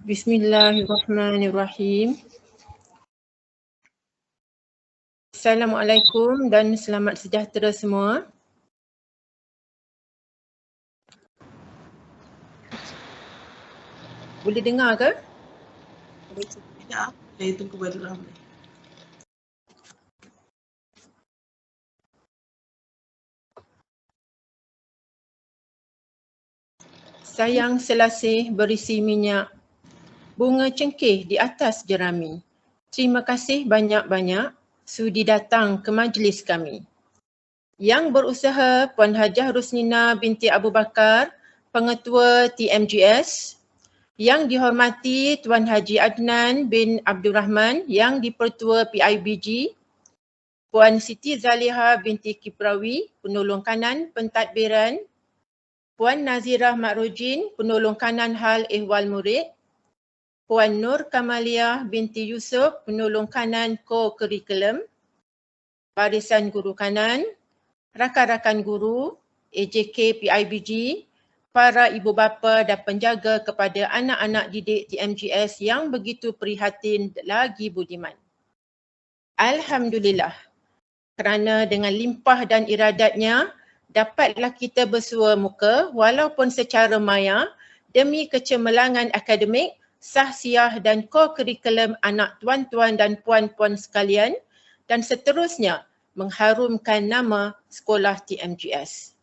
Bismillahirrahmanirrahim. Assalamualaikum dan selamat sejahtera semua. Boleh dengar ke? Ya, saya tunggu baru ramai. Sayang selasih berisi minyak, bunga cengkeh di atas jerami. Terima kasih banyak-banyak sudi datang ke majlis kami. Yang berusaha Puan Hajah Rusnina binti Abu Bakar, Pengetua TMGS. Yang dihormati Tuan Haji Adnan bin Abdul Rahman, Yang di-Pertua PIBG. Puan Siti Zaliha binti Kiprawi, Penolong Kanan Pentadbiran. Puan Nazirah Makrojin, Penolong Kanan Hal Ehwal Murid. Puan Nur Kamaliah binti Yusof, Penolong Kanan Co-Curriculum. Barisan Guru Kanan, rakan-rakan guru, AJK PIBG, para ibu bapa dan penjaga kepada anak-anak didik TMGS yang begitu prihatin lagi budiman. Alhamdulillah, kerana dengan limpah dan iradatnya, dapatlah kita bersua muka walaupun secara maya demi kecemerlangan akademik, sahsiah dan co-curriculum anak tuan-tuan dan puan-puan sekalian dan seterusnya mengharumkan nama sekolah TMGS.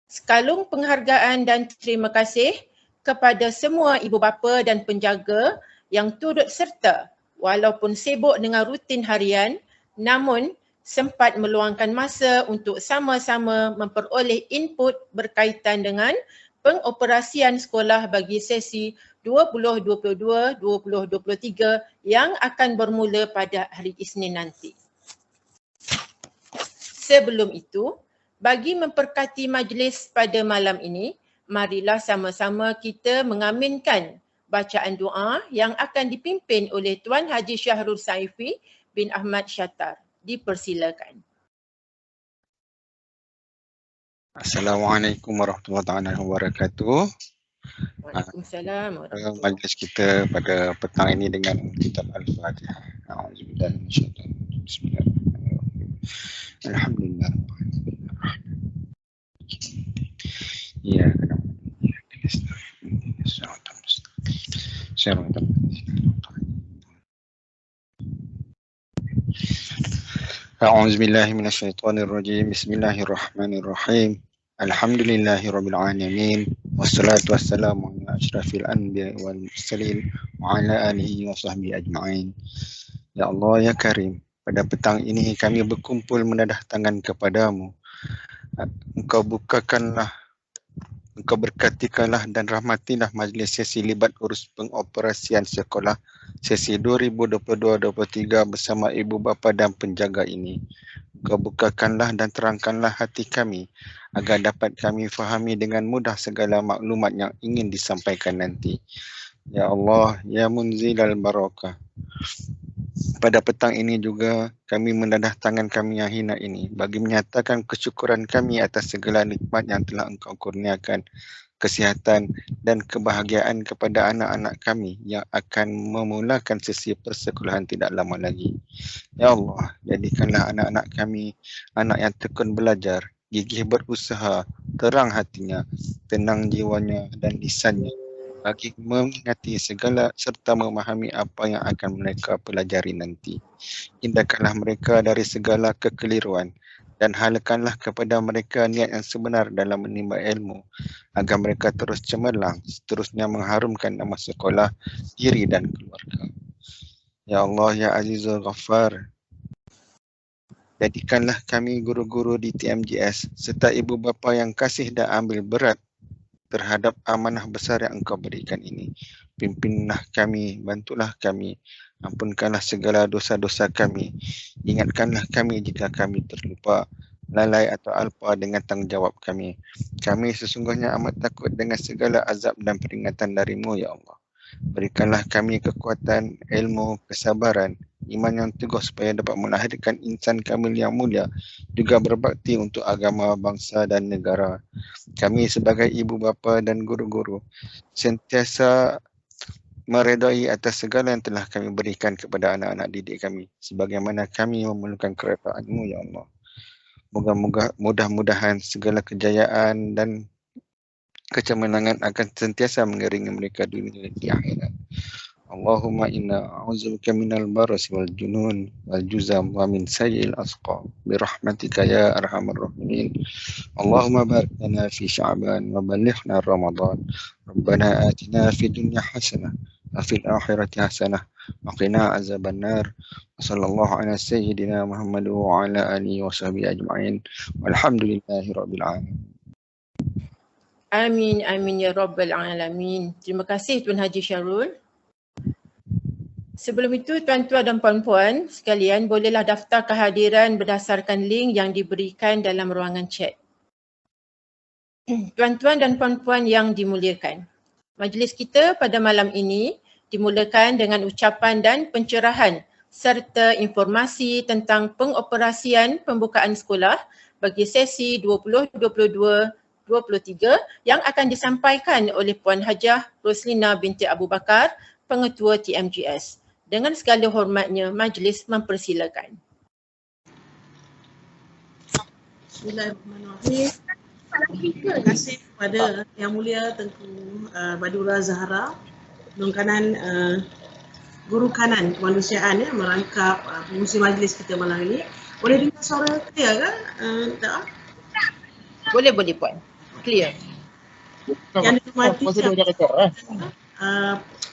Sekalung penghargaan dan terima kasih kepada semua ibu bapa dan penjaga yang turut serta walaupun sibuk dengan rutin harian namun sempat meluangkan masa untuk sama-sama memperoleh input berkaitan dengan pengoperasian sekolah bagi sesi 2022-2023 yang akan bermula pada hari Isnin nanti. Sebelum itu, bagi memberkati majlis pada malam ini, marilah sama-sama kita mengaminkan bacaan doa yang akan dipimpin oleh Tuan Haji Syahrul Saifi bin Ahmad Syatar. Dipersilakan. Assalamualaikum warahmatullahi wabarakatuh. Waalaikumsalam. Majlis kita pada petang ini dengan kitab Al-Fatihah. A'udzubillahi minasyaitanir rajim. Bismillahirrahmanirrahim. Alhamdulillah. Ya, A'udzubillahi minasyaitanir rajim. Bismillahirrahmanirrahim. Alhamdulillahirabbil alamin. Wassalatu wassalamu ala asyrafil anbiya'i wal mursalin wa ala alihi wa sahbihi ajma'in. Ya Allah ya Karim, pada petang ini kami berkumpul menadah tangan kepadamu. Engkau bukakanlah, Engkau berkatikanlah dan rahmatilah majlis sesi libat urus pengoperasian sekolah sesi 2022-2023 bersama ibu bapa dan penjaga ini. Engkau bukakanlah dan terangkanlah hati kami agar dapat kami fahami dengan mudah segala maklumat yang ingin disampaikan nanti. Ya Allah, ya Munzilal Barakah. Pada petang ini juga kami menadah tangan kami yang hina ini bagi menyatakan kesyukuran kami atas segala nikmat yang telah Engkau kurniakan, kesihatan dan kebahagiaan kepada anak-anak kami yang akan memulakan sesi persekolahan tidak lama lagi. Ya Allah, jadikanlah anak-anak kami anak yang tekun belajar, gigih berusaha, terang hatinya, tenang jiwanya dan lisannya bagi mengingati segala serta memahami apa yang akan mereka pelajari nanti. Indahkanlah mereka dari segala kekeliruan dan halakanlah kepada mereka niat yang sebenar dalam menimba ilmu agar mereka terus cemerlang, seterusnya mengharumkan nama sekolah, diri dan keluarga. Ya Allah, ya Azizul Ghaffar, jadikanlah kami guru-guru di TMGS serta ibu bapa yang kasih dan ambil berat terhadap amanah besar yang Engkau berikan ini. Pimpinlah kami, bantulah kami, ampunkanlah segala dosa-dosa kami, ingatkanlah kami jika kami terlupa, lalai atau alpa dengan tanggungjawab kami. Kami sesungguhnya amat takut dengan segala azab dan peringatan darimu, ya Allah. Berikanlah kami kekuatan, ilmu, kesabaran, iman yang teguh supaya dapat melahirkan insan kamil yang mulia, juga berbakti untuk agama, bangsa dan negara. Kami sebagai ibu bapa dan guru-guru sentiasa meredai atas segala yang telah kami berikan kepada anak-anak didik kami, sebagaimana kami memerlukan keredaan-Mu, ya Allah. Moga-moga mudah-mudahan segala kejayaan dan kecemerlangan akan sentiasa mengiringi mereka di dunia dan di akhirat. Allahumma inna a'udzubika minal barasi wal junun wal juzam wa min sayyi'il asqam birahmatika ya arhamar rahimin. Allahumma barik lana fi sya'ban wa ballighna ramadan. Rabbana atina fid dunya hasanah wa fil akhirati hasanah wa qina azaban nar. Wa sallallahu ala sayyidina Muhammad wa ala alihi wa sahbihi ajma'in. Walhamdulillahi rabbil alamin. Amin, amin ya Rabbal Alamin. Terima kasih Tuan Haji Syarul. Sebelum itu, tuan-tuan dan puan-puan sekalian, bolehlah daftar kehadiran berdasarkan link yang diberikan dalam ruangan chat. Tuan-tuan dan puan-puan yang dimuliakan, majlis kita pada malam ini dimulakan dengan ucapan dan pencerahan serta informasi tentang pengoperasian pembukaan sekolah bagi sesi 2022-23 yang akan disampaikan oleh Puan Hajah Roslina binti Abu Bakar, Pengetua TMGS. Dengan segala hormatnya, majlis mempersilakan. Bismillahirrahmanirrahim. Terima kasih kepada Yang Mulia Tengku Badura Zahra, Guru Kanan Kemanusiaan merangkap pengurusi majlis kita malam ini. Boleh dengar suara clear ke? Tak? Boleh Puan. Clear. Yang dihormati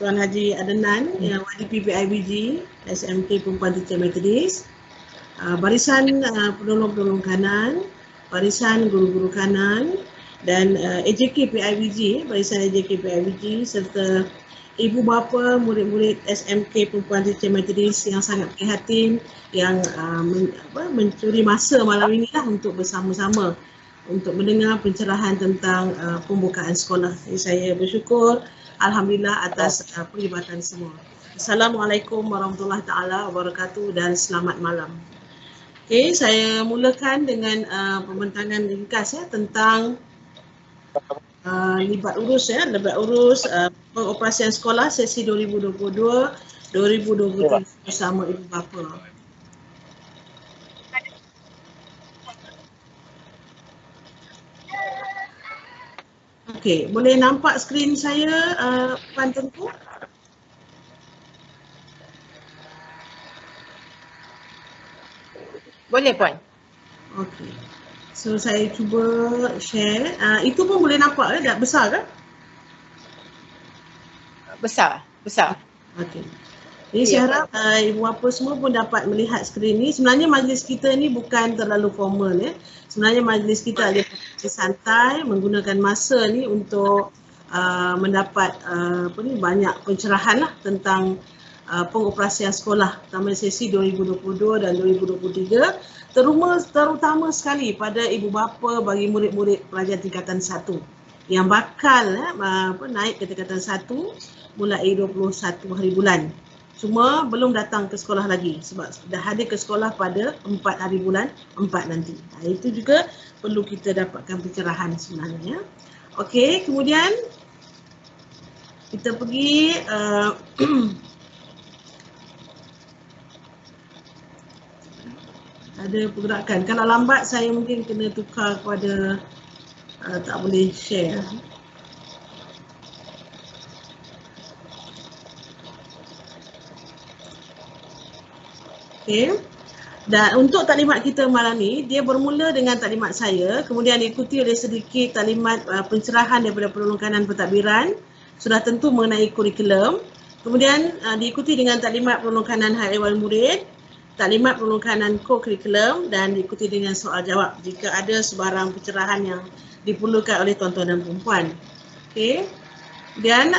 Tuan Haji Adnan, yang YDP PIBG, SMK Perempuan Teacher Methodist, barisan penolong-penolong kanan, barisan guru-guru kanan dan AJK PIBG, barisan AJK PIBG serta ibu bapa murid-murid SMK Perempuan Teacher Methodist yang sangat prihatin yang mencuri masa malam ini lah untuk bersama-sama untuk mendengar pencerahan tentang pembukaan sekolah. Saya bersyukur alhamdulillah atas perlibatan semua. Assalamualaikum warahmatullahi taala wabarakatuh dan selamat malam. Okey, saya mulakan dengan pembentangan ringkas tentang libat urus pengoperasian sekolah sesi 2022-2023 bersama ibu bapa. Okey, boleh nampak skrin saya Puan Tengku? Boleh Puan. Okey. So saya cuba share. Itu pun boleh nampak dah besar ke? Besar. Okey. Jadi saya harap ibu bapa semua pun dapat melihat skrin ni. Sebenarnya majlis kita ni bukan terlalu formal ya. Sebenarnya majlis kita adalah santai, menggunakan masa ni untuk mendapat banyak pencerahan lah tentang pengoperasian sekolah terutama sesi 2022 dan 2023, terutama sekali pada ibu bapa bagi murid-murid pelajar tingkatan 1 yang bakal naik ke tingkatan 1 mulai 21 hari bulan. Cuma belum datang ke sekolah lagi sebab dah hadir ke sekolah pada 4 hari bulan 4 nanti. Itu juga perlu kita dapatkan pencerahan sebenarnya. Okey, kemudian kita pergi ada pergerakan. Kalau lambat saya mungkin kena tukar kepada tak boleh share. Okay. Dan untuk taklimat kita malam ni, dia bermula dengan taklimat saya, kemudian diikuti oleh sedikit taklimat pencerahan daripada penolong kanan pentadbiran, sudah tentu mengenai kurikulum. Kemudian diikuti dengan taklimat penolong kanan hal ehwal murid, taklimat penolong kanan co-kurikulum dan diikuti dengan soal jawab jika ada sebarang pencerahan yang diperlukan oleh tuan-tuan dan perempuan. Okey. Dan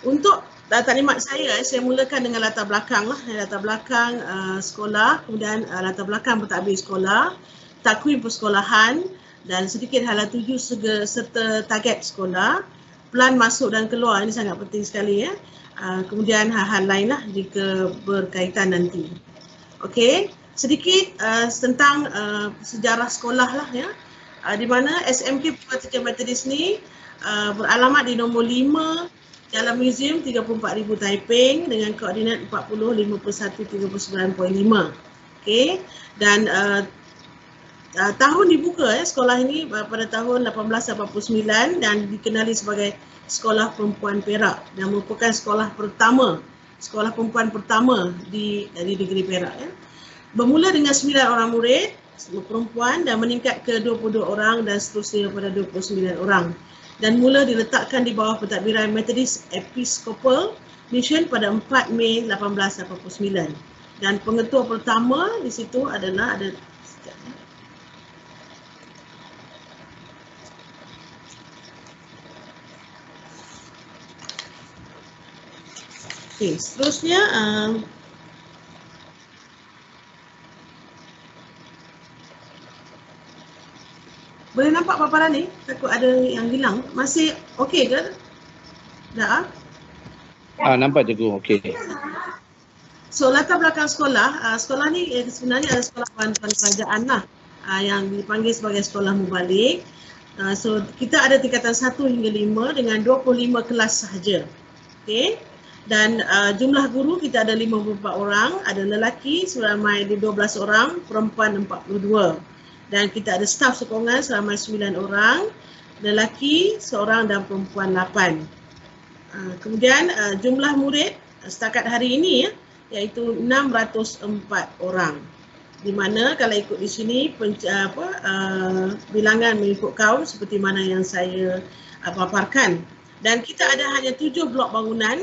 untuk taklimat saya mulakan dengan latar belakang latar belakang sekolah, kemudian latar belakang pentadbir sekolah, takwim persekolahan dan sedikit hala tuju serta target sekolah, plan masuk dan keluar, ini sangat penting sekali ya. Kemudian hal-hal lain lah jika berkaitan nanti. Okey, sedikit tentang sejarah sekolah lah ya. Di mana SMK Perempuan Teacher Methodist ni beralamat di nombor 5 Jalan Museum 34,000 Taiping dengan koordinat 405139.5. Okey, dan tahun dibuka sekolah ini pada tahun 1889 dan dikenali sebagai Sekolah Perempuan Perak dan merupakan sekolah perempuan pertama di negeri Perak. Bermula dengan 9 orang murid perempuan dan meningkat ke 22 orang dan seterusnya pada 29 orang. Dan mula diletakkan di bawah pentadbiran Methodist Episcopal Mission pada 4 Mei 1889. Dan pengetua pertama di situ adalah Okey, seterusnya boleh nampak paparan ni? Takut ada yang hilang. Masih okey ke? Dah? Nampak cikgu, okey. So latar belakang sekolah, sekolah ni sebenarnya adalah sekolah bantuan kerajaan lah, yang dipanggil sebagai sekolah mubalik. So kita ada tingkatan 1 hingga 5 dengan 25 kelas sahaja. Okey. Dan jumlah guru kita ada 54 orang, ada lelaki seramai 12 orang, perempuan 42. Dan kita ada staf sokongan seramai 9 orang, lelaki seorang dan perempuan 8. Kemudian jumlah murid setakat hari ini iaitu 604 orang. Di mana kalau ikut di sini bilangan mengikut kaum seperti mana yang saya paparkan. Dan kita ada hanya 7 blok bangunan,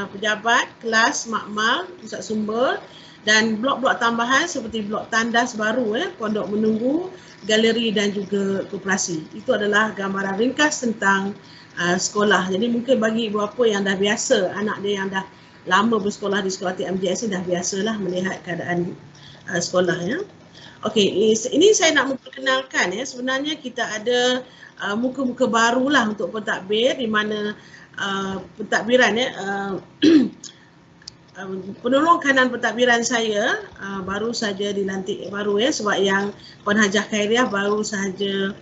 pejabat, kelas, makmal, pusat sumber dan blok-blok tambahan seperti blok tandas baru, pondok menunggu, galeri dan juga koperasi. Itu adalah gambaran ringkas tentang sekolah. Jadi mungkin bagi ibu bapa yang dah biasa, anak dia yang dah lama bersekolah di sekolah TMJS ni dah biasalah melihat keadaan sekolah. Okey, ini saya nak memperkenalkan sebenarnya kita ada muka-muka barulah untuk pentadbir di mana pentadbiran penolong kanan pentadbiran saya baru saja dilantik baru sebab yang Puan Hajah Khairiah baru sahaja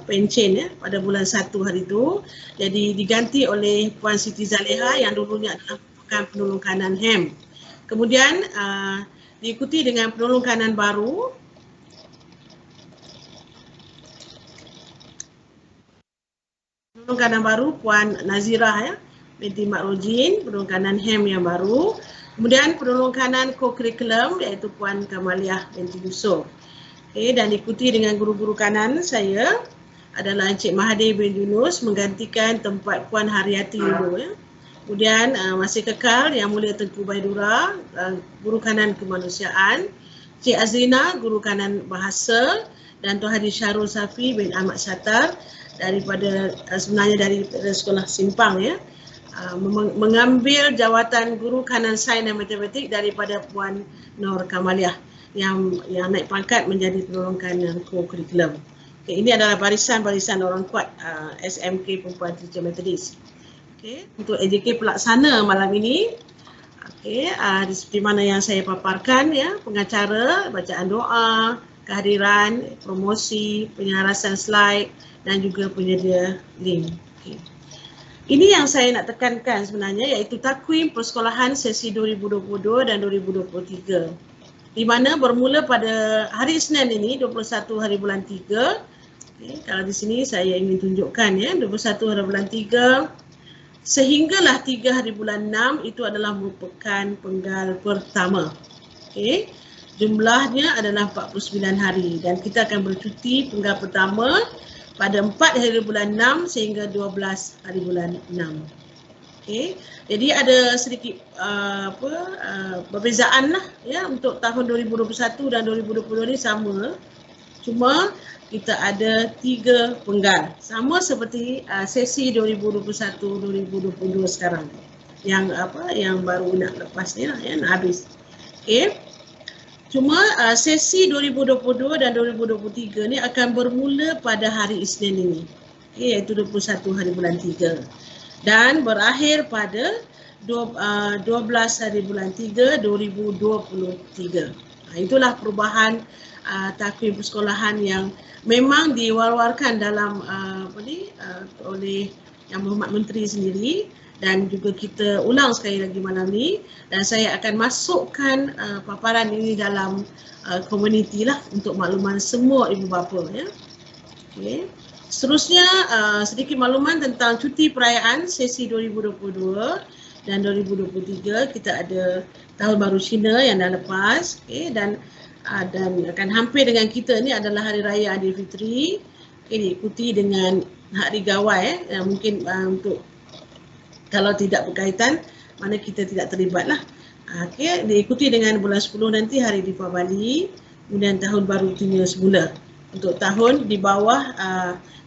pencen pada bulan 1 hari itu. Jadi diganti oleh Puan Siti Zaleha yang dulunya adalah merupakan penolong kanan HEM. Kemudian diikuti dengan penolong kanan baru Puan Nazirah binti Mak Rojin, penolong kanan HEM yang baru. Kemudian penolong kanan co-curriculum iaitu Puan Kamaliah binti Yusof. Dan diikuti dengan guru-guru kanan saya adalah Encik Mahathir bin Yunus menggantikan tempat Puan Haryati dulu. Kemudian masih kekal Yang Mulia Tengku Baidura, guru kanan kemanusiaan, Cik Azrina, guru kanan bahasa, dan Tuan Haji Syarul Safi bin Ahmad Syattar sebenarnya dari sekolah Simpang mengambil jawatan guru kanan sains dan matematik daripada Puan Nur Kamaliah yang naik pangkat menjadi penolong kanan co-curriculum. Okay, ini adalah barisan-barisan orang kuat SMK Perempuan Teacher Methodist. Okay, untuk AJK pelaksana malam ini, seperti mana yang saya paparkan pengacara, bacaan doa, kehadiran, promosi, penyelarasan slide dan juga penyedia link. Okay. Ini yang saya nak tekankan sebenarnya iaitu takwim persekolahan sesi 2022 dan 2023. Di mana bermula pada hari Isnin ini 21 hari bulan 3. Kalau di sini saya ingin tunjukkan 21 hari bulan 3 sehinggalah 3 hari bulan 6 itu adalah merupakan penggal pertama. Jumlahnya adalah 49 hari dan kita akan bercuti penggal pertama pada 4 hari bulan 6 sehingga 12 hari bulan 6. Jadi ada sedikit perbezaan lah untuk tahun 2021 dan 2022 ni sama. Cuma kita ada 3 penggal. Sama seperti sesi 2021-2022 sekarang. Yang baru nak lepas ni lah nak habis. Cuma sesi 2022 dan 2023 ni akan bermula pada hari Isnin ini, iaitu 21 hari bulan 3 dan berakhir pada 12 hari bulan 3 2023. Itulah perubahan takwim persekolahan yang memang diwar-warkan dalam oleh Yang Berhormat Menteri sendiri, dan juga kita ulang sekali lagi malam ni, dan saya akan masukkan paparan ini dalam komuniti lah untuk makluman semua ibu bapa ya. Okey. Seterusnya sedikit makluman tentang cuti perayaan sesi 2022 dan 2023. Kita ada Tahun Baru Cina yang dah lepas, dan akan hampir dengan kita ni adalah Hari Raya Aidilfitri. Diikuti dengan Hari Gawai mungkin untuk kalau tidak berkaitan, mana kita tidak terlibat lah. Diikuti dengan bulan 10 nanti Hari Deepavali, kemudian Tahun Baru Cina semula. Untuk tahun di bawah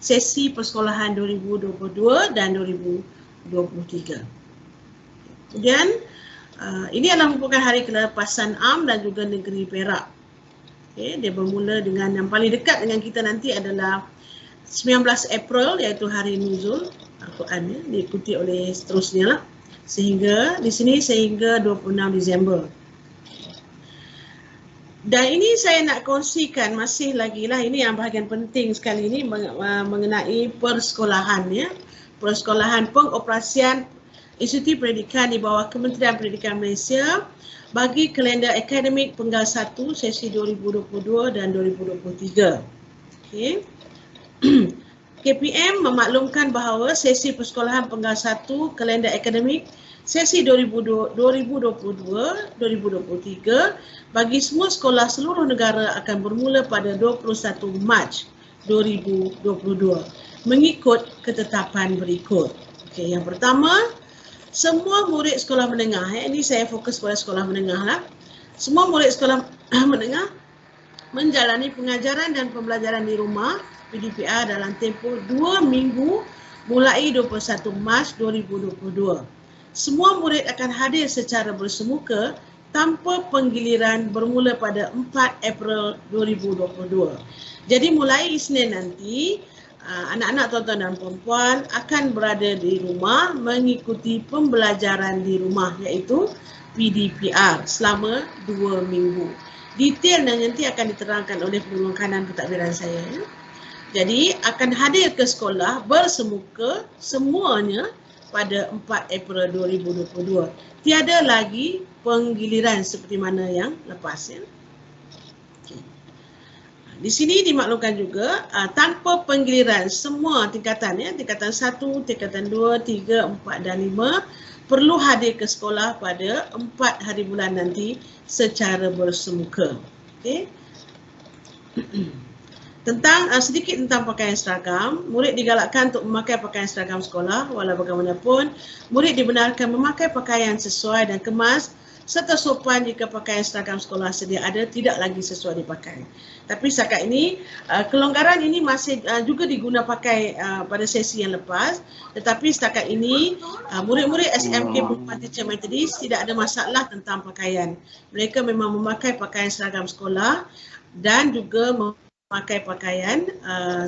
sesi persekolahan 2022 dan 2023. Kemudian ini adalah merupakan Hari Kelepasan Am dan juga Negeri Perak. Dia bermula dengan yang paling dekat dengan kita nanti adalah 19 April, iaitu Hari Nuzul Al-Quran, diikuti oleh seterusnya lah, sehingga di sini sehingga 26 Disember. Dan ini saya nak kongsikan masih lagi lah, ini yang bahagian penting sekali ini mengenai persekolahan ya. Persekolahan pengoperasian Institut Pendidikan di bawah Kementerian Pendidikan Malaysia bagi kalender akademik Penggal 1 sesi 2022 dan 2023. Okey. KPM memaklumkan bahawa sesi persekolahan Penggal 1 kalender akademik sesi 2022-2023 bagi semua sekolah seluruh negara akan bermula pada 21 Mac 2022 mengikut ketetapan berikut. Okey, yang pertama, semua murid sekolah menengah, ini saya fokus pada sekolah menengah lah. Semua murid sekolah menengah menjalani pengajaran dan pembelajaran di rumah PDPR dalam tempoh 2 minggu mulai 21 Mac 2022. Semua murid akan hadir secara bersemuka tanpa penggiliran bermula pada 4 April 2022. Jadi mulai Isnin nanti, anak-anak tuan-tuan dan puan-puan akan berada di rumah mengikuti pembelajaran di rumah, iaitu PDPR selama 2 minggu. Detail dan nanti akan diterangkan oleh penulung kanan pentadbiran saya. Jadi akan hadir ke sekolah bersemuka semuanya pada 4 April 2022. Tiada lagi penggiliran seperti mana yang lepas ya. Okay. Di sini dimaklumkan juga tanpa penggiliran semua tingkatan ya, tingkatan 1, tingkatan 2, 3, 4 dan 5 perlu hadir ke sekolah pada 4 hari bulan nanti secara bersemuka. Okey. Sedikit tentang pakaian seragam, murid digalakkan untuk memakai pakaian seragam sekolah walau bagaimanapun. Murid dibenarkan memakai pakaian sesuai dan kemas serta sopan jika pakaian seragam sekolah sedia ada tidak lagi sesuai dipakai. Tapi setakat ini, kelonggaran ini masih juga diguna pakai pada sesi yang lepas. Tetapi setakat ini, murid-murid SMK Perempuan Teacher Methodist tidak ada masalah tentang pakaian. Mereka memang memakai pakaian seragam sekolah dan juga memakai pakaian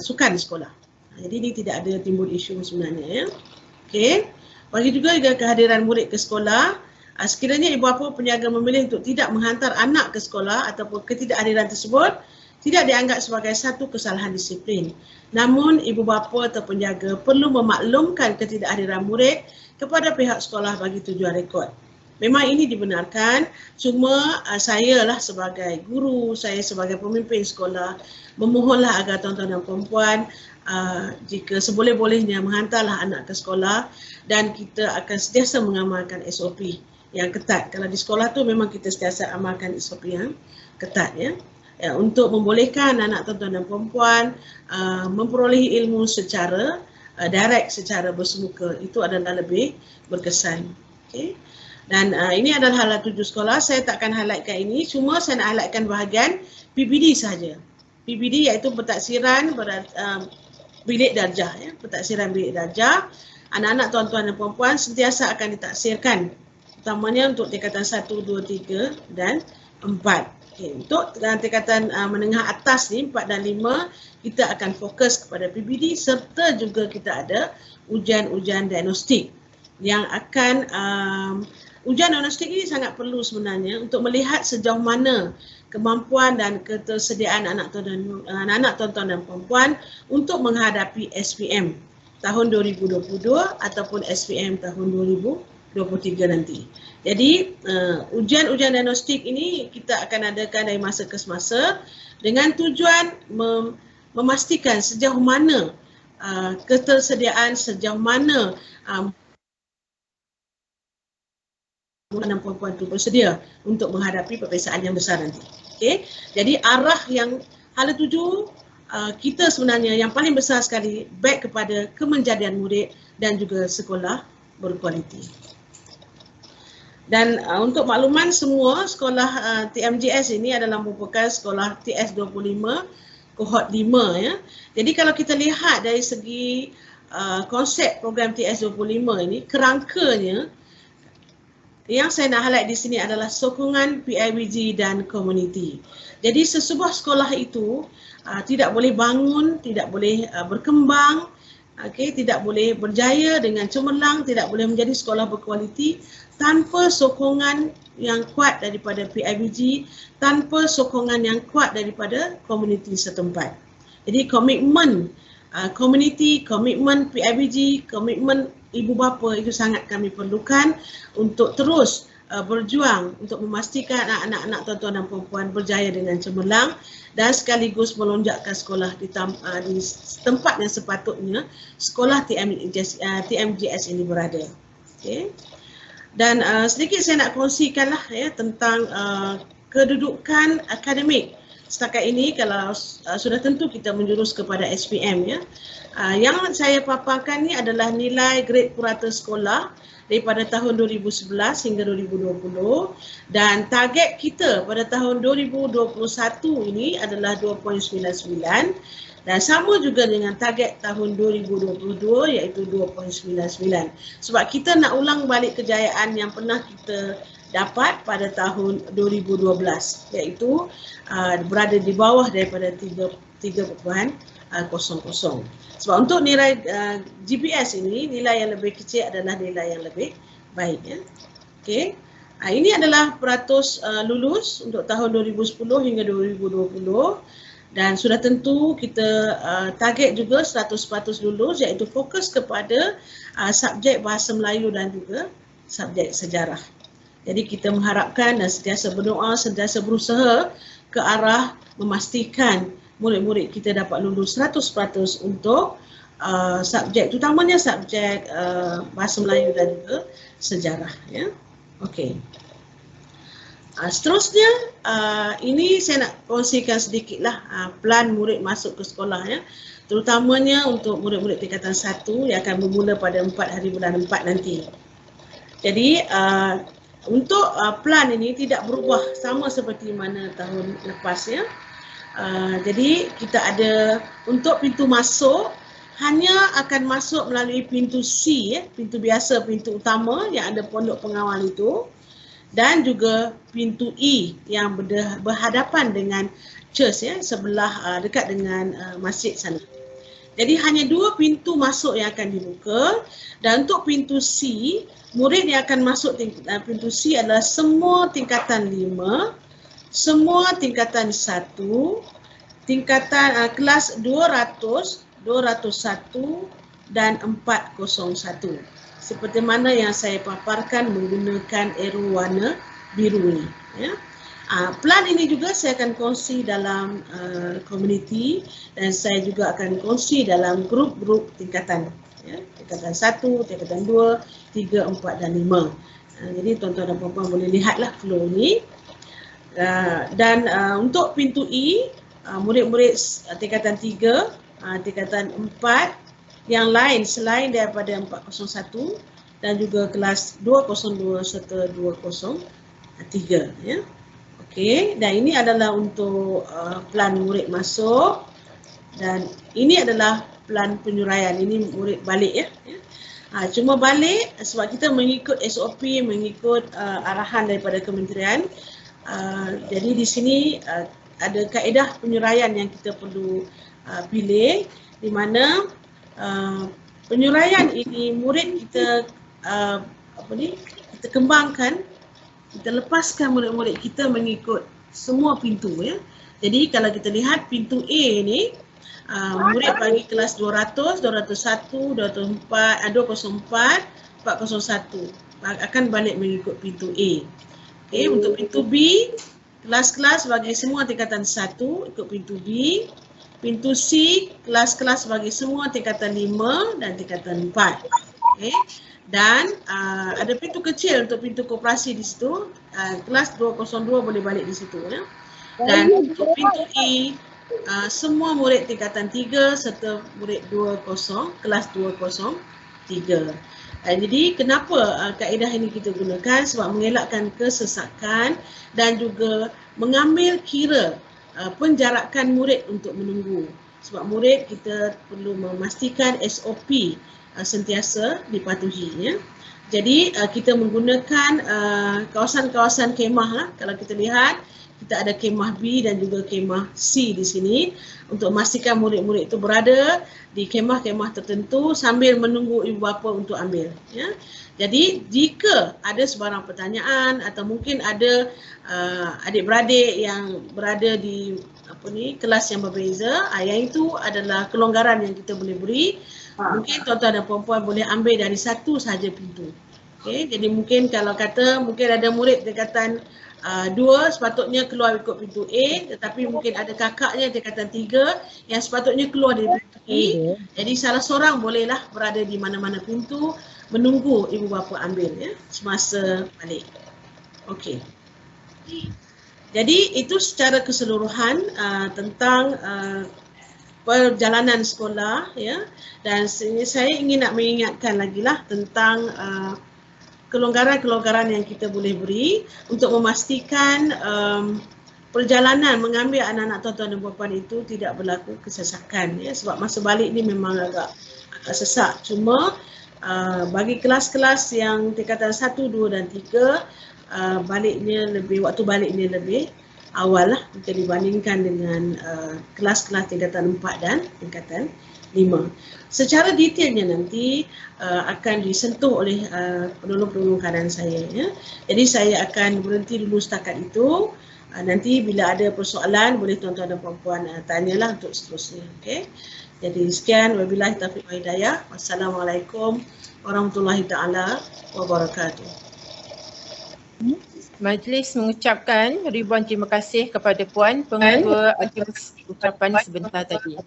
sukan sekolah. Jadi ini tidak ada timbul isu sebenarnya ya. Okey. Bagi juga kehadiran murid ke sekolah, sekiranya ibu bapa peniaga memilih untuk tidak menghantar anak ke sekolah ataupun ketidakhadiran tersebut tidak dianggap sebagai satu kesalahan disiplin. Namun ibu bapa atau penjaga perlu memaklumkan ketidakhadiran murid kepada pihak sekolah bagi tujuan rekod. Memang ini dibenarkan, cuma saya lah sebagai guru, saya sebagai pemimpin sekolah memohonlah agar tuan-tuan dan puan-puan jika seboleh-bolehnya menghantarlah anak ke sekolah dan kita akan sentiasa mengamalkan SOP yang ketat. Kalau di sekolah tu memang kita sentiasa amalkan SOP yang ketat ya. Untuk membolehkan anak tuan-tuan dan puan-puan memperolehi ilmu secara direct, secara bersemuka. Itu adalah lebih berkesan. Okay. Dan ini adalah hala tuju sekolah. Saya takkan highlightkan ini, cuma saya nak highlightkan bahagian PBD sahaja. PBD iaitu pentaksiran bilik darjah. Ya. Pentaksiran bilik darjah. Anak-anak tuan-tuan dan puan-puan sentiasa akan ditaksirkan. Utamanya untuk tingkatan 1, 2, 3 dan 4. Okay. Untuk tingkatan menengah atas ni, 4 dan 5, kita akan fokus kepada PBD serta juga kita ada ujian-ujian diagnostik yang akan ujian diagnostik ini sangat perlu sebenarnya untuk melihat sejauh mana kemampuan dan ketersediaan anak-anak tuan-tuan dan puan-puan untuk menghadapi SPM tahun 2022 ataupun SPM tahun 2023 nanti. Jadi ujian-ujian diagnostik ini kita akan adakan dari masa ke semasa dengan tujuan memastikan sejauh mana ketersediaan, sejauh mana dan puan-puan itu bersedia untuk menghadapi peperiksaan yang besar nanti. Okay? Jadi arah yang hala tuju kita sebenarnya yang paling besar sekali baik kepada kemenjadian murid dan juga sekolah berkualiti. Dan untuk makluman semua, sekolah TMGS ini adalah merupakan sekolah TS25 kohort 5 ya. Jadi kalau kita lihat dari segi konsep program TS25 ini, kerangkanya yang saya nak highlight di sini adalah sokongan PIBG dan komuniti. Jadi sesebuah sekolah itu tidak boleh bangun, tidak boleh berkembang, tidak boleh berjaya dengan cemerlang, tidak boleh menjadi sekolah berkualiti tanpa sokongan yang kuat daripada PIBG, tanpa sokongan yang kuat daripada komuniti setempat. Jadi komitmen komuniti, komitmen PIBG, komitmen ibu bapa itu sangat kami perlukan untuk terus berjuang untuk memastikan anak-anak tuan-tuan dan puan-puan berjaya dengan cemerlang dan sekaligus melonjakkan sekolah di tempat yang sepatutnya sekolah TMGS ini berada. Okay. Dan sedikit saya nak kongsikanlah ya tentang kedudukan akademik. Setakat ini kalau sudah tentu kita menjurus kepada SPM ya. Yang saya paparkan ni adalah nilai grade purata sekolah daripada tahun 2011 hingga 2020 dan target kita pada tahun 2021 ini adalah 2.99 dan sama juga dengan target tahun 2022 iaitu 2.99. Sebab kita nak ulang balik kejayaan yang pernah kita dapat pada tahun 2012 iaitu berada di bawah daripada 3.00. Sebab untuk nilai GPS ini, nilai yang lebih kecil adalah nilai yang lebih baik ya. Okey. Ini adalah peratus lulus untuk tahun 2010 hingga 2020 dan sudah tentu kita target juga 100% lulus iaitu fokus kepada subjek bahasa Melayu dan juga subjek sejarah. Jadi kita mengharapkan dan sentiasa berdoa, sentiasa berusaha ke arah memastikan murid-murid kita dapat lulus 100% untuk subjek, terutamanya subjek bahasa Melayu dan juga sejarah. Ya. Okey. Seterusnya, ini saya nak kongsikan sedikitlah plan murid masuk ke sekolah ya. Terutamanya untuk murid-murid tingkatan 1 yang akan bermula pada 4 hari bulan 4 nanti. Jadi, untuk plan ini tidak berubah sama seperti mana tahun lepas ya. Jadi kita ada untuk pintu masuk hanya akan masuk melalui pintu C ya, pintu biasa, pintu utama yang ada pondok pengawal itu dan juga pintu E yang berhadapan dengan church ya, sebelah dekat dengan masjid sana. Jadi hanya 2 pintu masuk yang akan dibuka dan untuk pintu C, murid yang akan masuk pintu C adalah semua tingkatan 5, semua tingkatan 1, tingkatan kelas 200, 201 dan 401. Seperti mana yang saya paparkan menggunakan arrow warna biru ini. Ya. Plan ini juga saya akan kongsi dalam komuniti dan saya juga akan kongsi dalam grup-grup tingkatan. Ya. Tingkatan 1, tingkatan 2, 3, 4 dan 5. Jadi tuan-tuan dan puan-puan boleh lihatlah flow ini. Dan untuk pintu E, murid-murid tingkatan 3, tingkatan 4 yang lain selain daripada 401 dan juga kelas 202 serta 203 ya. Okey, dan ini adalah untuk plan murid masuk dan ini adalah plan penyuraian. Ini murid balik ya. Cuma balik sebab kita mengikut SOP, mengikut arahan daripada kementerian. Jadi di sini ada kaedah penyuraian yang kita perlu pilih di mana penyuraian ini murid kita kita kembangkan, kita lepaskan murid-murid kita mengikut semua pintu ya. Jadi kalau kita lihat pintu A ni, murid bagi kelas 200, 201, 204, 204, 401 akan balik mengikut pintu A. Okay, untuk pintu B, kelas-kelas bagi semua tingkatan 1 ikut pintu B. Pintu C, kelas-kelas bagi semua tingkatan 5 dan tingkatan 4. Okay. Dan ada pintu kecil untuk pintu koperasi di situ. Kelas 202 boleh balik di situ ya. Dan untuk pintu E, semua murid tingkatan 3 serta murid 20, kelas 203. Jadi kenapa kaedah ini kita gunakan? Sebab mengelakkan kesesakan dan juga mengambil kira penjarakan murid untuk menunggu. Sebab murid kita perlu memastikan SOP sentiasa dipatuhi ya. Jadi kita menggunakan kawasan-kawasan kemah lah. Kalau kita lihat, kita ada kemah B dan juga kemah C di sini untuk memastikan murid-murid itu berada di kemah-kemah tertentu sambil menunggu ibu bapa untuk ambil ya. Jadi jika ada sebarang pertanyaan atau mungkin ada adik-beradik yang berada di kelas yang berbeza, yang itu adalah kelonggaran yang kita boleh beri. Mungkin tuan-tuan dan puan-puan boleh ambil dari satu sahaja pintu. Okay, jadi mungkin kalau kata mungkin ada murid tingkatan 2 sepatutnya keluar ikut pintu A, tetapi mungkin ada kakaknya tingkatan 3 yang sepatutnya keluar dari pintu E. Jadi salah seorang bolehlah berada di mana-mana pintu menunggu ibu bapa ambil ya semasa balik. Okey. Jadi itu secara keseluruhan tentang perjalanan sekolah ya, dan saya ingin nak mengingatkan lagi lah tentang kelonggaran-kelonggaran yang kita boleh beri untuk memastikan perjalanan mengambil anak-anak tuan-tuan dan puan-puan itu tidak berlaku kesesakan ya, sebab masa balik ni memang agak sesak. Cuma bagi kelas-kelas yang tingkatan 1, 2 dan 3 waktu baliknya lebih awal lah jika dibandingkan dengan kelas-kelas tingkatan 4 dan tingkatan 5. Secara detailnya nanti akan disentuh oleh penolong-penolong kanan saya ya. Jadi saya akan berhenti dulu setakat itu. Nanti bila ada persoalan boleh tuan-tuan dan puan-puan tanyalah untuk seterusnya. Okey. Jadi sekian, wabillahi taufiq wal hidayah. Wassalamualaikum warahmatullahi taala wabarakatuh. Majlis mengucapkan ribuan terima kasih kepada Puan Pengetua atas ucapan sebentar tadi.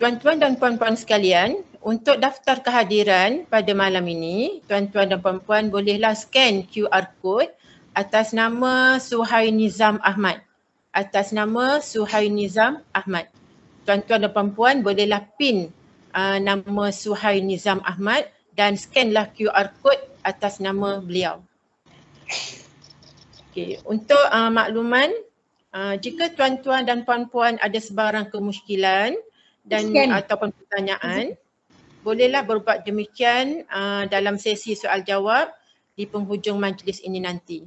Tuan-tuan dan puan-puan sekalian, untuk daftar kehadiran pada malam ini, tuan-tuan dan puan-puan bolehlah scan QR code atas nama Suhainizam Ahmad. Atas nama Suhainizam Ahmad. Tuan-tuan dan puan-puan bolehlah pin nama Suhainizam Ahmad dan scanlah QR code atas nama beliau. Okey, untuk makluman, jika tuan-tuan dan puan-puan ada sebarang kemusykilan dan ataupun pertanyaan, bolehlah berbuat demikian dalam sesi soal jawab di penghujung majlis ini nanti.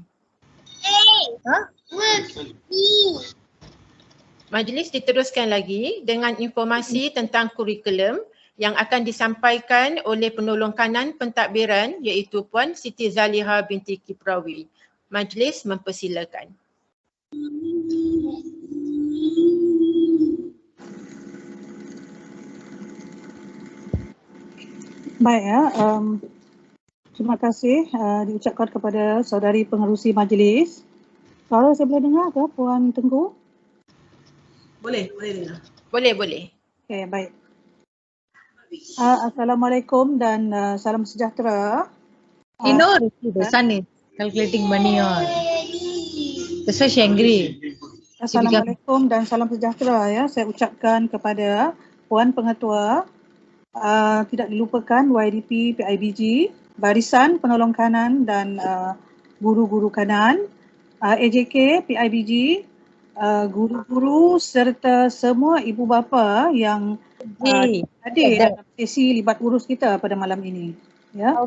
Majlis diteruskan lagi dengan informasi tentang kurikulum yang akan disampaikan oleh penolong kanan pentadbiran iaitu Puan Siti Zaliha binti Kiprawi. Majlis mempersilakan. Baik ya, terima kasih diucapkan kepada saudari pengerusi majlis. Kalau saya boleh dengar ke Puan Tengku? Boleh dengar. Boleh. Okey, baik. Assalamualaikum dan salam sejahtera. The sun is calculating money on. That's why she angry. Assalamualaikum dan salam sejahtera ya. Saya ucapkan kepada Puan Pengetua, tidak dilupakan YDP PIBG, Barisan Penolong Kanan dan guru-guru kanan, AJK PIBG, guru-guru serta semua ibu bapa yang hadir dalam sesi libat urus kita pada malam ini. Ya.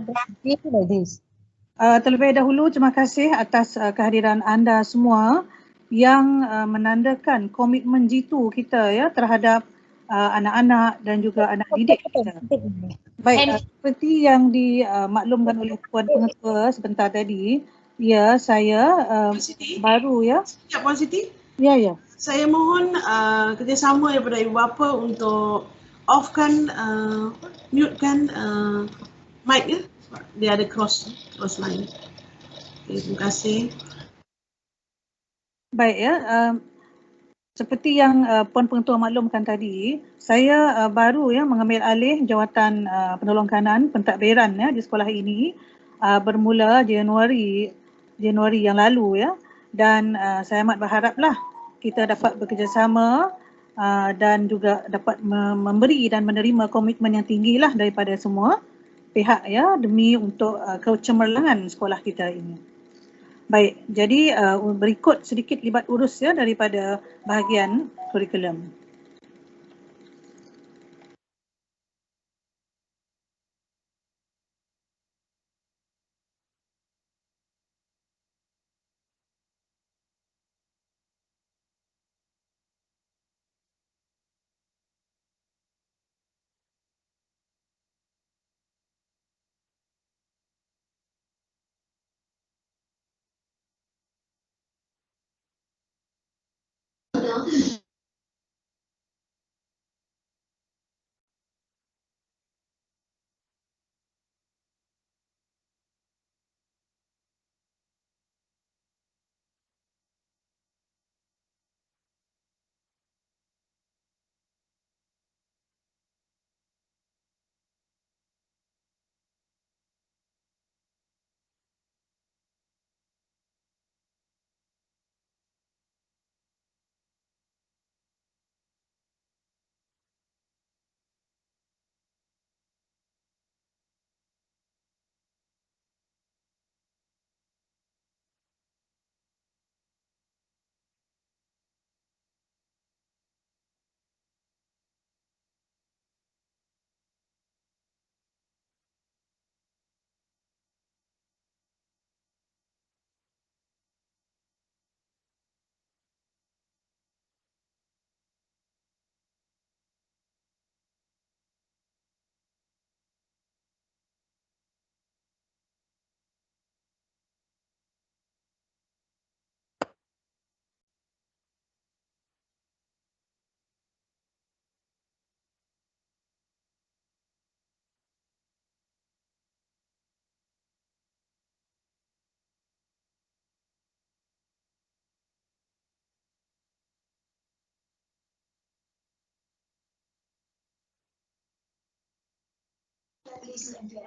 Terlebih dahulu terima kasih atas kehadiran anda semua yang menandakan komitmen jitu kita ya terhadap anak-anak dan juga anak didik kita. Baik, seperti yang dimaklumkan oleh Puan Pengetua sebentar tadi, ya saya baru ya. Sekejap Puan Siti. Ya, ya. Saya mohon kerjasama daripada ibu bapa untuk offkan, mutekan mic ya. Dia ada cross line. Okay, terima kasih. Baik ya. Seperti yang Puan Pengetua maklumkan tadi, saya baru ya mengambil alih jawatan penolong kanan pentadbiran ya di sekolah ini bermula Januari yang lalu ya, dan saya amat berharaplah kita dapat bekerjasama dan juga dapat memberi dan menerima komitmen yang tinggilah daripada semua pihak ya demi untuk kecemerlangan sekolah kita ini. Baik, jadi berikut sedikit libat urus ya daripada bahagian kurikulum.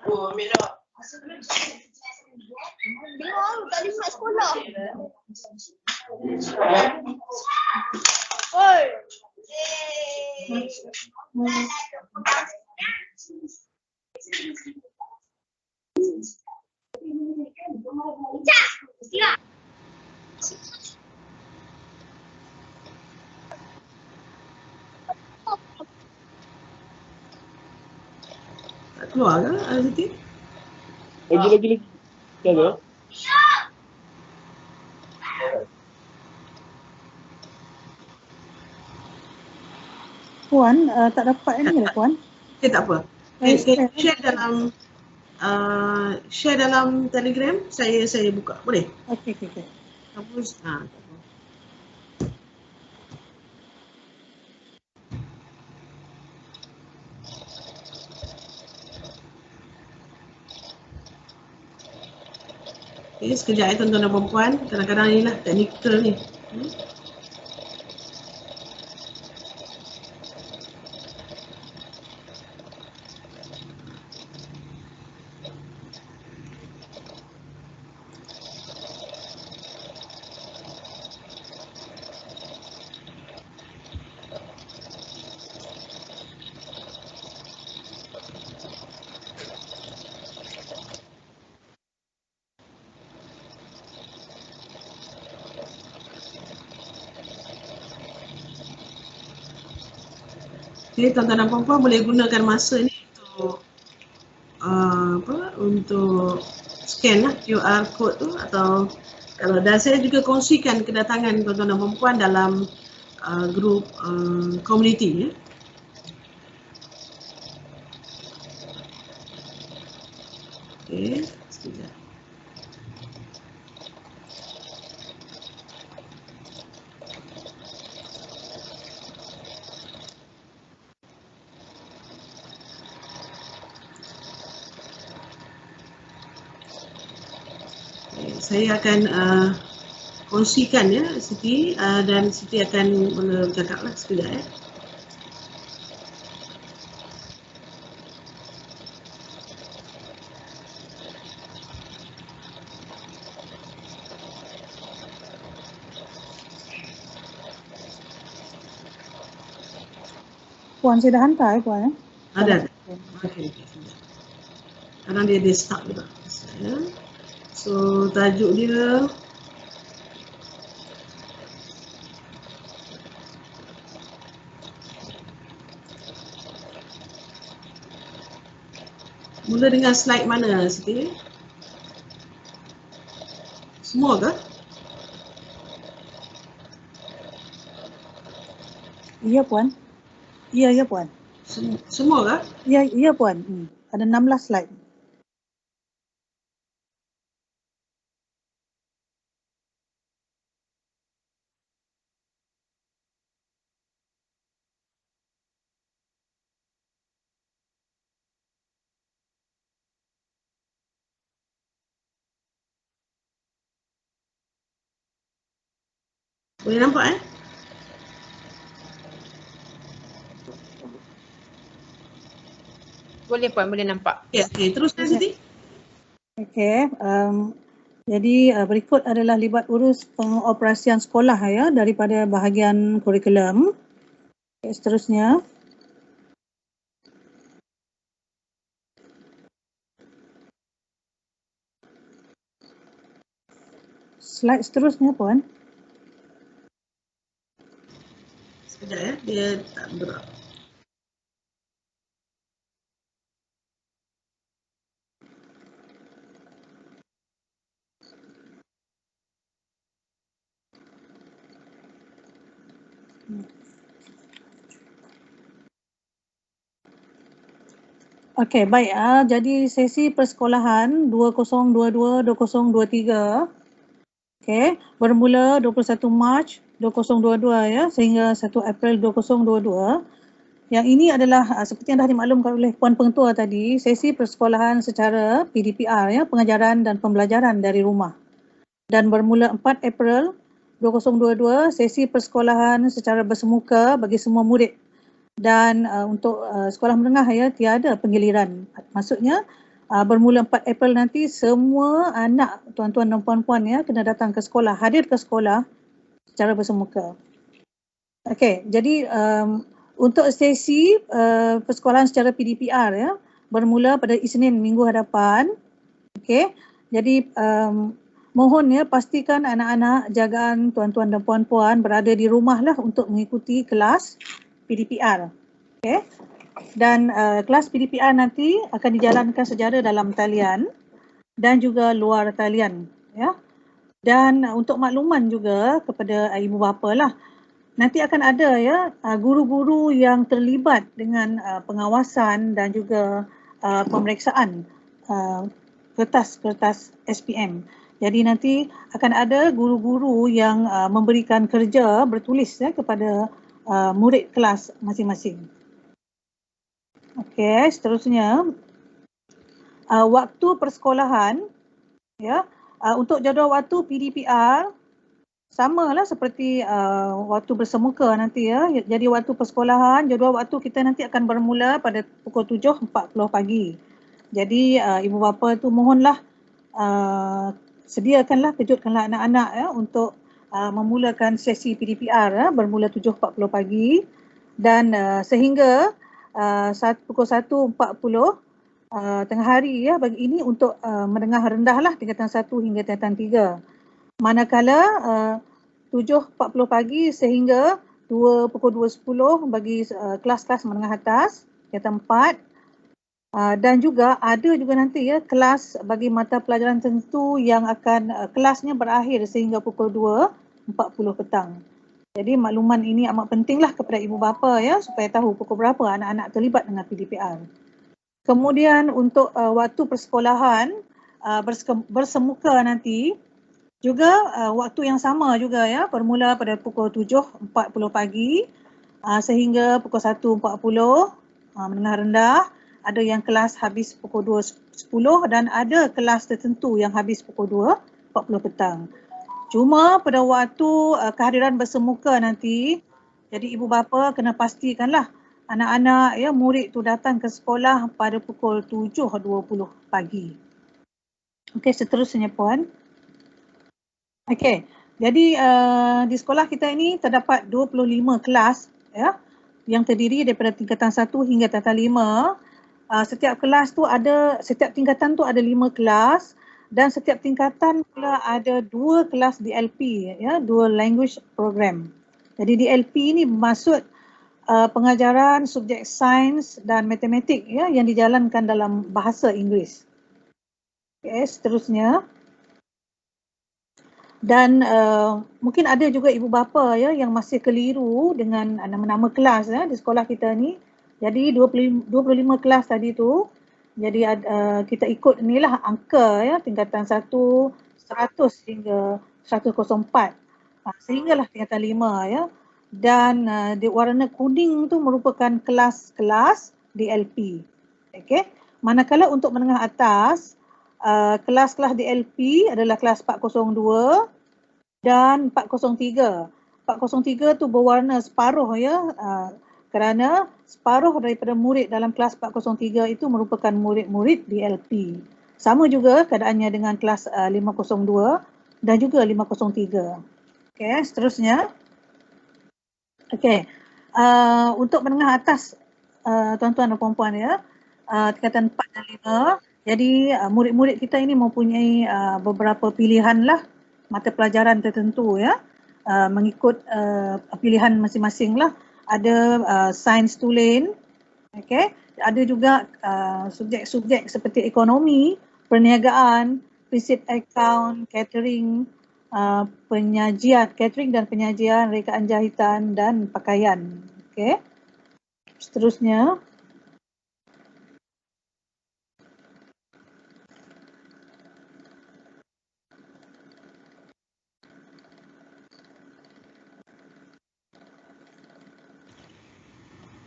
Oh, merah. Bingung, tak boleh masuk sekolah. Oi. Tak keluar ke Siti? Lagi. Jaga. Puan tak dapat ini lah Puan. Okay, tak apa. Share dalam Telegram, saya buka. Boleh? Okey. Hapus. Tak apa. Okay, sekejap tuan-tuan dan puan-puan. Kadang-kadang ni lah teknikal ni. Okay, tuan-tuan dan puan-puan boleh gunakan masa ni untuk scan lah QR code tu, atau dan saya juga kongsikan kedatangan tuan-tuan dan puan-puan dalam grup community ya. Okey, sekejap. Saya akan kongsikan ya Siti, dan Siti akan bercakaplah sekejap ya. Puan, saya dah hantar Puan. Ada. Okey, sekejap. Sekarang dia start juga. Ya. So tajuk dia mula dengan slide mana Siti? Semua ke? Ya Puan. Ya Puan. Semua ke? Ya Puan. Ada 16 slide. Boleh nampak Boleh Puan, boleh nampak. Okey, teruskan Siti. Okey, jadi berikut adalah libat urus pengoperasian sekolah ya daripada bahagian kurikulum. Okay, seterusnya. Slide seterusnya Puan. Sekejap ya, dia tak bergerak. Okey, baik. Jadi sesi persekolahan 2022-2023 bermula 21 Mac 2022 ya sehingga 1 April 2022. Yang ini adalah seperti yang dah dimaklumkan oleh Puan Pengetua tadi, sesi persekolahan secara PDPR ya, pengajaran dan pembelajaran dari rumah. Dan bermula 4 April 2022, sesi persekolahan secara bersemuka bagi semua murid. Dan untuk sekolah menengah ya tiada penggiliran. Maksudnya bermula 4 April nanti semua anak tuan-tuan dan puan-puan ya kena datang ke sekolah, hadir ke sekolah secara bersemuka. Okey, jadi untuk sesi persekolahan secara PDPR ya bermula pada Isnin minggu hadapan. Okey. Jadi mohon ya pastikan anak-anak jagaan tuan-tuan dan puan-puan berada di rumah lah untuk mengikuti kelas PDPR. Okey. Dan kelas PDPR nanti akan dijalankan secara dalam talian dan juga luar talian ya. Dan untuk makluman juga kepada ibu bapa lah, nanti akan ada ya guru-guru yang terlibat dengan pengawasan dan juga pemeriksaan kertas-kertas SPM. Jadi nanti akan ada guru-guru yang memberikan kerja bertulis ya kepada murid kelas masing-masing. Okey, seterusnya waktu persekolahan ya untuk jadual waktu PDPR samalah seperti waktu bersemuka nanti ya. Jadi waktu persekolahan, jadual waktu kita nanti akan bermula pada pukul 7.40 pagi. Jadi ibu bapa tu mohonlah sediakanlah, kejutkanlah anak-anak ya untuk memulakan sesi PDPR ya, bermula 7.40 pagi dan sehingga pukul 1.40 tengah hari ya bagi ini untuk menengah rendah lah tingkatan 1 hingga tingkatan 3. Manakala 7.40 pagi sehingga pukul 2.10 bagi kelas-kelas menengah atas, tingkatan 4. Dan juga ada juga nanti ya kelas bagi mata pelajaran tertentu yang akan kelasnya berakhir sehingga pukul 2.40 petang. Jadi makluman ini amat pentinglah kepada ibu bapa ya supaya tahu pukul berapa anak-anak terlibat dengan PDPR. Kemudian untuk waktu persekolahan bersemuka nanti juga waktu yang sama juga ya, bermula pada pukul 7.40 pagi sehingga pukul 1.40 menengah rendah. Ada yang kelas habis pukul 2.10 dan ada kelas tertentu yang habis pukul 2.40 petang. Cuma pada waktu kehadiran bersemuka nanti, jadi ibu bapa kena pastikanlah anak-anak ya, murid tu datang ke sekolah pada pukul 7.20 pagi. Okey, seterusnya puan. Okey, jadi di sekolah kita ini terdapat 25 kelas ya, yang terdiri daripada tingkatan 1 hingga tingkatan 5. Setiap kelas tu ada, setiap tingkatan tu ada 5 kelas dan setiap tingkatan pula ada 2 kelas DLP ya, Dual Language Program. Jadi DLP ini bermaksud pengajaran subjek sains dan matematik ya, yang dijalankan dalam bahasa Inggeris. Okay, seterusnya. Dan mungkin ada juga ibu bapa ya yang masih keliru dengan nama-nama kelas ya di sekolah kita ni. Jadi 25 kelas tadi tu, jadi kita ikut inilah angka ya, tingkatan 1 100 hingga 104 sehinggalah tingkatan 5 ya. Dan di warna kuning tu merupakan kelas-kelas DLP. Okey. Manakala untuk menengah atas, kelas-kelas DLP adalah kelas 402 dan 403. 403 tu berwarna separuh ya, kerana separuh daripada murid dalam kelas 403 itu merupakan murid-murid DLP. Sama juga keadaannya dengan kelas 502 dan juga 503. Okey, seterusnya. Okey, untuk menengah atas tuan-tuan dan puan-puan ya, tingkatan 4 dan 5. Jadi murid-murid kita ini mempunyai beberapa pilihan lah mata pelajaran tertentu ya, mengikut pilihan masing-masing lah. Ada sains tulen, okay. Ada juga subjek-subjek seperti ekonomi, perniagaan, prinsip akaun, catering, penyajian, catering dan penyajian, rekaan jahitan dan pakaian. Okay. Seterusnya.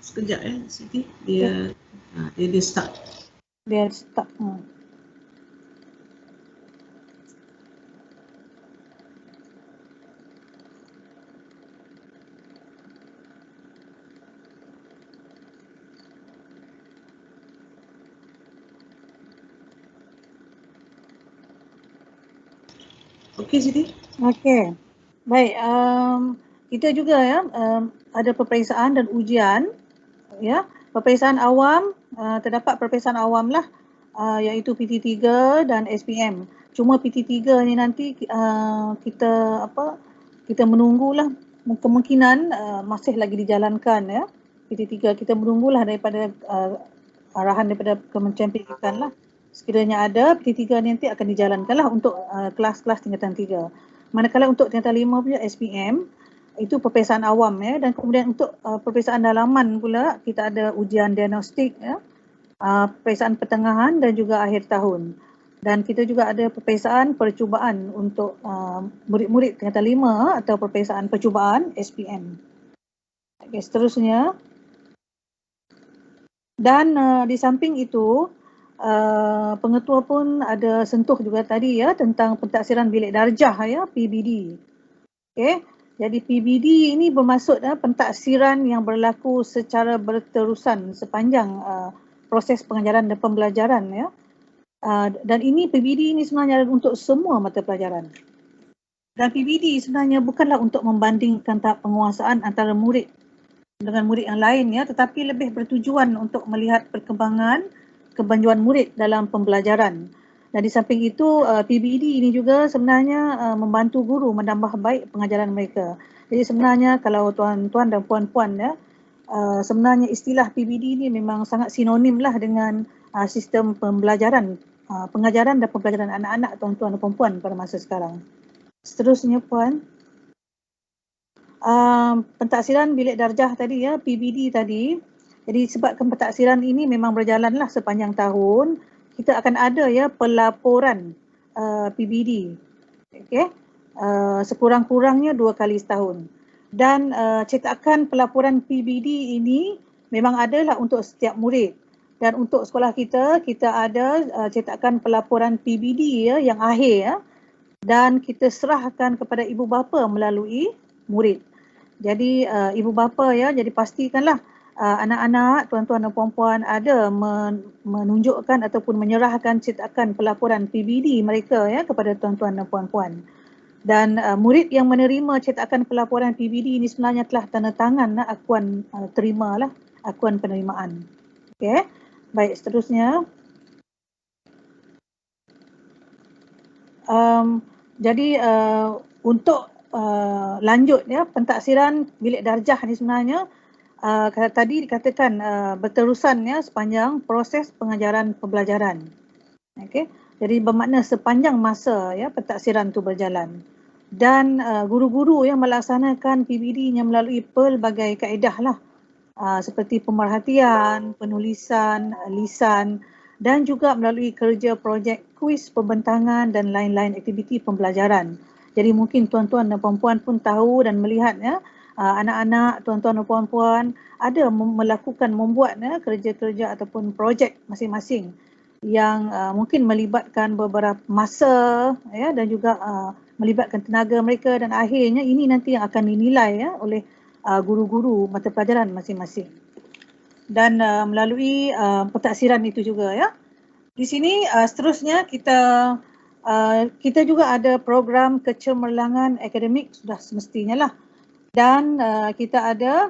Sekejap ya Siti, dia stuck. Dia stuck. Okey Siti. Okey. Baik, kita juga ya ada peperiksaan dan ujian ya. Peperiksaan awam, terdapat peperiksaan awam lah, iaitu PT3 dan SPM. Cuma PT3 ni nanti kita menunggulah, kemungkinan masih lagi dijalankan ya. PT3 kita menunggulah daripada arahan daripada Kementerian Pendidikan lah. Sekiranya ada, PT3 nanti akan dijalankanlah untuk kelas-kelas tingkatan 3. Manakala untuk tingkatan 5 punya SPM, itu peperiksaan awam ya, dan kemudian untuk peperiksaan dalaman pula kita ada ujian diagnostik ya, peperiksaan pertengahan dan juga akhir tahun. Dan kita juga ada peperiksaan percubaan untuk murid-murid tingkatan 5 atau peperiksaan percubaan SPM. Okay, seterusnya. Dan di samping itu, pengetua pun ada sentuh juga tadi ya tentang pentaksiran bilik darjah ya, PBD. Okey, jadi PBD ini bermaksud pentaksiran yang berlaku secara berterusan sepanjang proses pengajaran dan pembelajaran ya. Dan ini PBD ini sebenarnya untuk semua mata pelajaran. Dan PBD sebenarnya bukanlah untuk membandingkan tahap penguasaan antara murid dengan murid yang lain ya, tetapi lebih bertujuan untuk melihat perkembangan kemajuan murid dalam pembelajaran. Dan di samping itu, PBD ini juga sebenarnya membantu guru menambah baik pengajaran mereka. Jadi sebenarnya kalau tuan-tuan dan puan-puan ya, sebenarnya istilah PBD ini memang sangat sinonim lah dengan sistem pembelajaran, pengajaran dan pembelajaran anak-anak tuan-tuan dan puan-puan pada masa sekarang. Seterusnya puan. Pentaksiran bilik darjah tadi ya, PBD tadi, Jadi sebabkan pentaksiran ini memang berjalanlah sepanjang tahun, kita akan ada ya pelaporan PBD. Okey. Sekurang-kurangnya 2 kali setahun. Dan cetakan pelaporan PBD ini memang adalah untuk setiap murid. Dan untuk sekolah kita ada cetakan pelaporan PBD ya yang akhir ya. Dan kita serahkan kepada ibu bapa melalui murid. Jadi ibu bapa ya, jadi pastikanlah anak-anak, tuan-tuan dan puan-puan ada menunjukkan ataupun menyerahkan cetakan pelaporan PBD mereka ya kepada tuan-tuan dan puan-puan. Dan murid yang menerima cetakan pelaporan PBD ini sebenarnya telah tanda tangan akuan terimalah, akuan penerimaan. Okey. Baik, seterusnya. Jadi untuk lanjut ya, pentaksiran bilik darjah ni sebenarnya tadi dikatakan berterusan ya sepanjang proses pengajaran pembelajaran. Okey. Jadi bermakna sepanjang masa ya pentaksiran itu berjalan. Dan guru-guru yang melaksanakan PBD-nya melalui pelbagai kaedah lah. Seperti pemerhatian, penulisan, lisan dan juga melalui kerja projek kuis pembentangan dan lain-lain aktiviti pembelajaran. Jadi mungkin tuan-tuan dan puan-puan pun tahu dan melihat ya, anak-anak, tuan-tuan dan puan-puan ada membuat ya, kerja-kerja ataupun projek masing-masing yang mungkin melibatkan beberapa masa ya, dan juga melibatkan tenaga mereka, dan akhirnya ini nanti yang akan dinilai ya, oleh guru-guru mata pelajaran masing-masing. Dan melalui pentaksiran itu juga ya. Di sini seterusnya kita juga ada program kecemerlangan akademik, sudah semestinya lah. Dan kita ada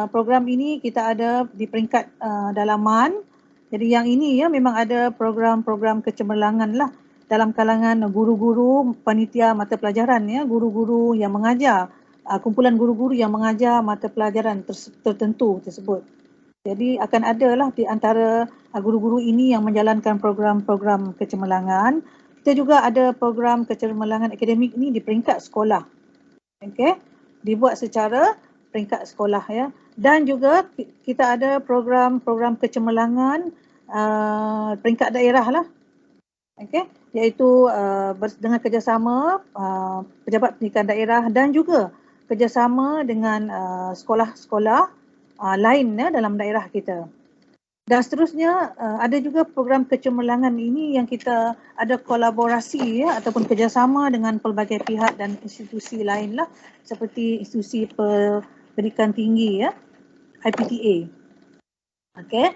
program ini kita ada di peringkat dalaman. Jadi yang ini ya memang ada program-program kecemerlangan lah dalam kalangan guru-guru panitia mata pelajaran ya, guru-guru yang mengajar, kumpulan guru-guru yang mengajar mata pelajaran tertentu tersebut. Jadi akan ada lah di antara guru-guru ini yang menjalankan program-program kecemerlangan. Kita juga ada program kecemerlangan akademik ini di peringkat sekolah. Okey, dibuat secara peringkat sekolah ya. Dan juga kita ada program-program kecemerlangan peringkat daerah lah. Okey, iaitu dengan kerjasama pejabat pendidikan daerah dan juga kerjasama dengan sekolah-sekolah lain ya, dalam daerah kita. Dan seterusnya ada juga program kecemerlangan ini yang kita ada kolaborasi ya, ataupun kerjasama dengan pelbagai pihak dan institusi lain lah, seperti institusi pendidikan tinggi ya, IPTA. Okey.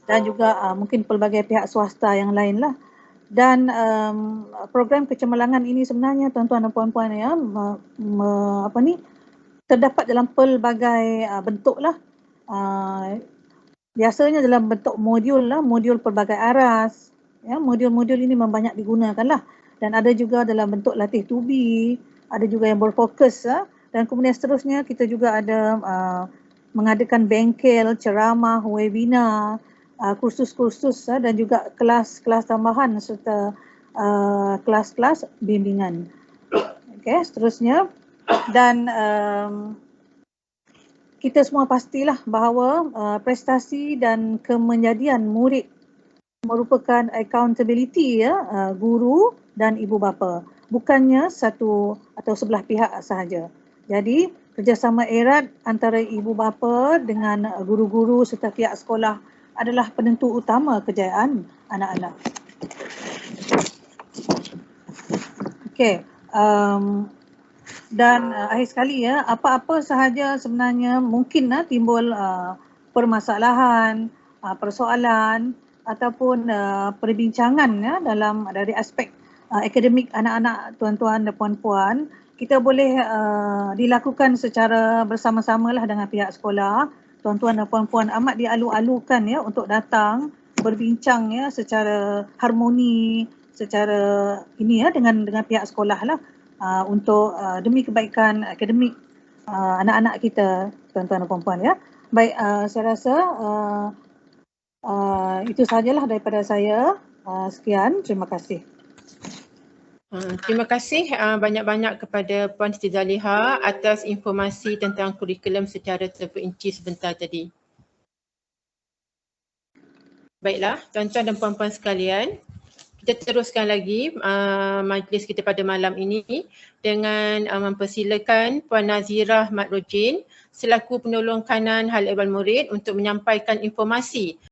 Dan juga mungkin pelbagai pihak swasta yang lain lah. Dan program kecemerlangan ini sebenarnya tuan-tuan dan puan-puan ya terdapat dalam pelbagai bentuk lah. Biasanya dalam bentuk modul lah, modul pelbagai aras. Ya, modul-modul ini memang banyak digunakan lah. Dan ada juga dalam bentuk latih tubi, ada juga yang berfokus lah. Dan kemudian seterusnya kita juga ada mengadakan bengkel, ceramah, webinar, kursus-kursus dan juga kelas-kelas tambahan serta kelas-kelas bimbingan. Okey, seterusnya. Dan kita semua pastilah bahawa prestasi dan kemenjadian murid merupakan accountability ya, guru dan ibu bapa, bukannya satu atau sebelah pihak sahaja. Jadi kerjasama erat antara ibu bapa dengan guru-guru serta pihak sekolah adalah penentu utama kejayaan anak-anak. Okey. Dan akhir sekali ya, apa-apa sahaja sebenarnya mungkin timbul permasalahan, persoalan ataupun perbincangan ya dalam dari aspek akademik anak-anak tuan-tuan dan puan-puan, kita boleh dilakukan secara bersama-sama lah dengan pihak sekolah. Tuan-tuan dan puan-puan amat dialu-alukan ya untuk datang berbincang ya secara harmoni, secara ini ya dengan pihak sekolah lah. Untuk demi kebaikan akademik anak-anak kita, tuan-tuan dan puan-puan ya. Baik, saya rasa itu sahajalah daripada saya. Sekian, terima kasih. Terima kasih banyak-banyak kepada Puan Siti Zaliha atas informasi tentang kurikulum secara terperinci sebentar tadi. Baiklah, tuan-tuan dan puan-puan sekalian, kita teruskan lagi majlis kita pada malam ini dengan mempersilakan Puan Nazirah Madrojin selaku penolong kanan Hal Ehwal Murid untuk menyampaikan informasi